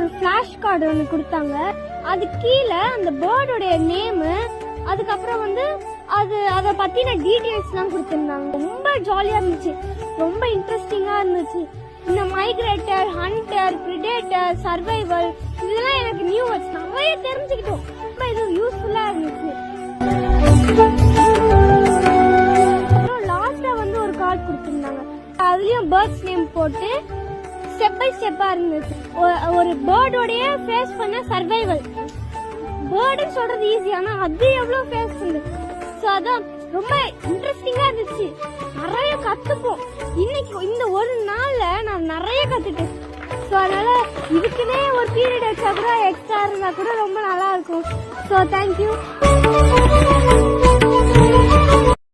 ஒரு flash card ஒன்று கொடுத்தாங்க. அது கீழே அந்த பேர்டோடைய நேமு, அதுக்கப்புறம் வந்து அதை பத்தின டீடைல்ஸ்லாம் கொடுத்துருந்தாங்க. ரொம்ப ஜாலியா இருந்துச்சு, ரொம்ப இன்ட்ரெஸ்டிங்கா இருந்துச்சு. இந்த மைக்ரேட்டர், ஹண்டர், பிரிடேட்டர், சர்வைவல் இதெல்லாம் எனக்கு நியூ வேர்ட்ஸ் நிறைய தெரிஞ்சுக்கிட்டோம். ரொம்ப இது யூஸ்ஃபுல்லா இருந்துச்சு. லாஸ்டா வந்து ஒரு கார்டு கொடுத்துருந்தாங்க. அதுலயும் பேர்ட்ஸ் நேம் போட்டு ஸ்டெப் பை ஸ்டெப்பா இருந்துச்சு. ஒரு பேர்டோடைய ஃபேஸ் பண்ண சர்வைவல். பேர்டுன்னு சொல்றது ஈஸி, ஆனா அது எவ்வளவு ஃபேஸ் பண்ணுது. சோ அதான் ரொம்ப இன்ட்ரெஸ்டிங்கா இருந்துச்சு. நிறைய கத்துப்போம். இன்னைக்கு இந்த ஒரு நாள்ல நான் நிறைய கத்துட்டேன். சோ அதனால இதுக்குன்னே ஒரு பீரியட் வச்சா கூட எக்ஸ்ட்ரா இருந்தா கூட ரொம்ப நல்லா இருக்கும். So thank you.